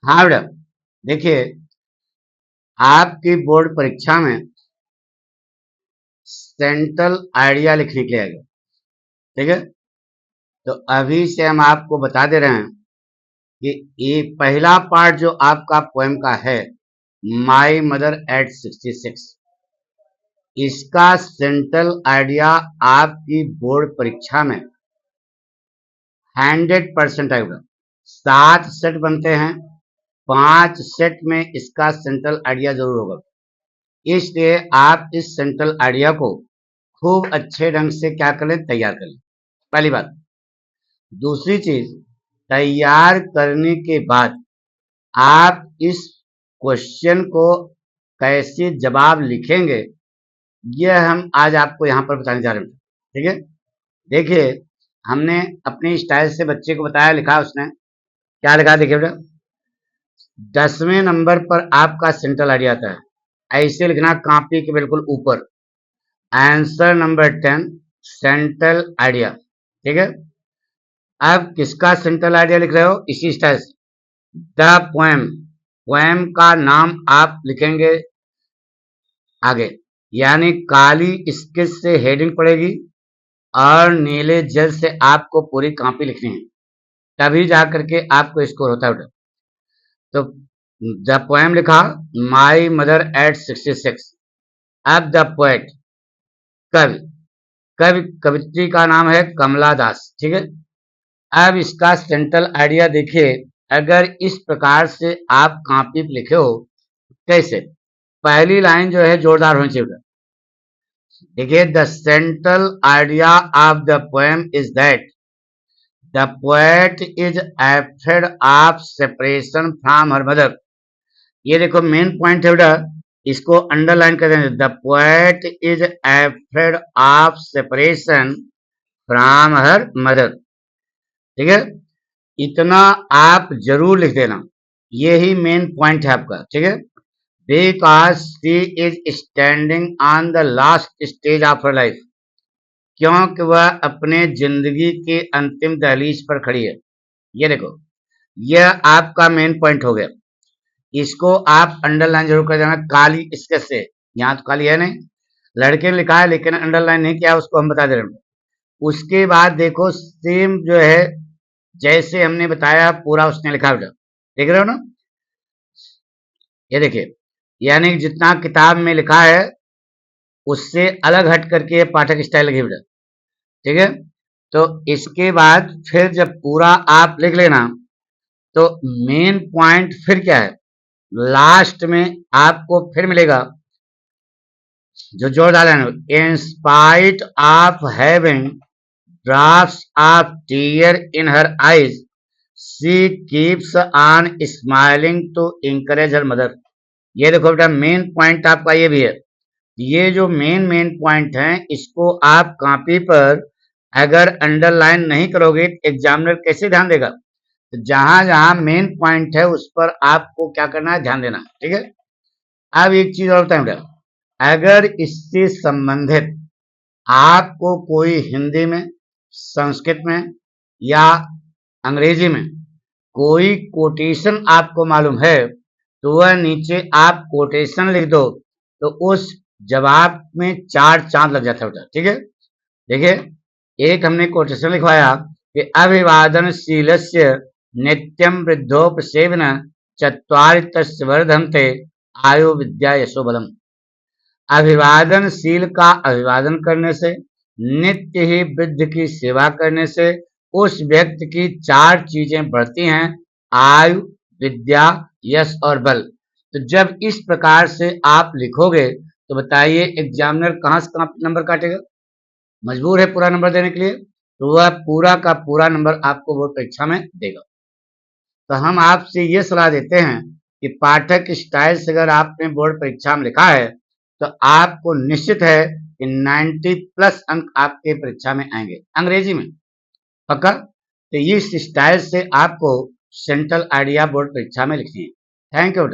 हाँ बेटा, देखिए आपकी बोर्ड परीक्षा में सेंट्रल आइडिया लिखने के लिए आएगा। ठीक है, तो अभी से हम आपको बता दे रहे हैं कि ये पहला पार्ट जो आपका पोएम का है, माई मदर एट 66, इसका सेंट्रल आइडिया आपकी बोर्ड परीक्षा में 100% आएगा। 7 सेट बनते हैं, 5 सेट में इसका सेंट्रल आइडिया जरूर होगा। इसलिए आप इस सेंट्रल आइडिया को खूब अच्छे ढंग से क्या कर लें, तैयार कर लें, पहली बात। दूसरी चीज, तैयार करने के बाद आप इस क्वेश्चन को कैसे जवाब लिखेंगे, यह हम आज आपको यहां पर बताने जा रहे हैं। ठीक है, देखिए हमने अपनी स्टाइल से बच्चे को बताया, लिखा उसने क्या लिखा, देखिए बेटा 10वें नंबर पर आपका सेंट्रल आइडिया आता है। ऐसे लिखना कॉपी के बिल्कुल ऊपर, आंसर नंबर 10 सेंट्रल आइडिया। ठीक है, अब किसका सेंट्रल आइडिया लिख रहे हो, इसी स्टाइल से द पोएम, पोएम का नाम आप लिखेंगे आगे, यानी काली स्केच से हेडिंग पड़ेगी और नीले जल से आपको पूरी कॉपी लिखनी है, तभी जा करके आपको स्कोर होता है। तो द पोएम लिखा, माई मदर एट 66। अब द पोएट, कवि, कवित्री का नाम है कमला दास। ठीक है, अब इसका सेंट्रल आइडिया देखिए, अगर इस प्रकार से आप कॉपी पे लिखे हो, कैसे, पहली लाइन जो है जोरदार होनी चाहिए। देखिए the central idea of the poem is that the poet is afraid of separation from her mother. ये देखो मेन पॉइंट है बेटा, इसको अंडरलाइन कर देंगे, the poet is afraid of separation from her mother. ठीक है, इतना आप जरूर लिख देना, यही मेन पॉइंट है आपका। ठीक है, because she is standing on the last stage of her life, क्योंकि वह अपने जिंदगी के अंतिम दहलीज पर खड़ी है। ये देखो, यह आपका मेन पॉइंट हो गया, इसको आप अंडरलाइन जरूर कर देना काली स्केच से। यहाँ तो काली है नहीं, लड़के ने लिखा है लेकिन अंडरलाइन नहीं किया, उसको हम बता दे रहे हैं। उसके बाद देखो सेम जो है जैसे हमने बताया पूरा उसने लिखा बेटा, देख रहे हो ना, ये देखिए, यानी जितना किताब में लिखा है उससे अलग हट करके पाठक स्टाइल लगी बेटा। ठीक है, तो इसके बाद फिर जब पूरा आप लिख लेना, तो मेन पॉइंट फिर क्या है, लास्ट में आपको फिर मिलेगा जो जोर डालेंगे, in spite of having drops of tear in her eyes she keeps on smiling to encourage her mother. ये देखो बेटा मेन पॉइंट आपका ये भी है, ये जो मेन पॉइंट है इसको आप कॉपी पर अगर अंडरलाइन नहीं करोगे तो एग्जामिनर कैसे ध्यान देगा। तो जहां जहां मेन पॉइंट है उस पर आपको क्या करना है, ध्यान देना। ठीक है, अब एक चीज और बताएं बेटा, अगर इससे संबंधित आपको कोई हिंदी में, संस्कृत में या अंग्रेजी में कोई कोटेशन आपको मालूम है, तो वह नीचे आप कोटेशन लिख दो, तो उस जवाब में 4 चांद लग जाता है बेटा। ठीक है, देखिए एक हमने कोटेशन लिखवाया कि अभिवादनशीलस्य नित्यम वृद्धोपसेवन चत्वारि तस्य वर्धन्ते आयु विद्या यशो बलम। अभिवादनशील का अभिवादन करने से, नित्य ही वृद्ध की सेवा करने से उस व्यक्ति की 4 चीजें बढ़ती हैं, आयु, विद्या, यश और बल। तो जब इस प्रकार से आप लिखोगे तो बताइए एग्जामिनर कहां से कहां नंबर काटेगा, मजबूर है पूरा नंबर देने के लिए, तो वह पूरा का पूरा नंबर आपको बोर्ड परीक्षा में देगा। तो हम आपसे ये सलाह देते हैं कि पाठक स्टाइल से अगर आपने बोर्ड परीक्षा में लिखा है तो आपको निश्चित है कि 90+ अंक आपके परीक्षा में आएंगे अंग्रेजी में, पक्का। तो इस स्टाइल से आपको सेंट्रल आइडिया बोर्ड परीक्षा में लिखनी है। Thank you.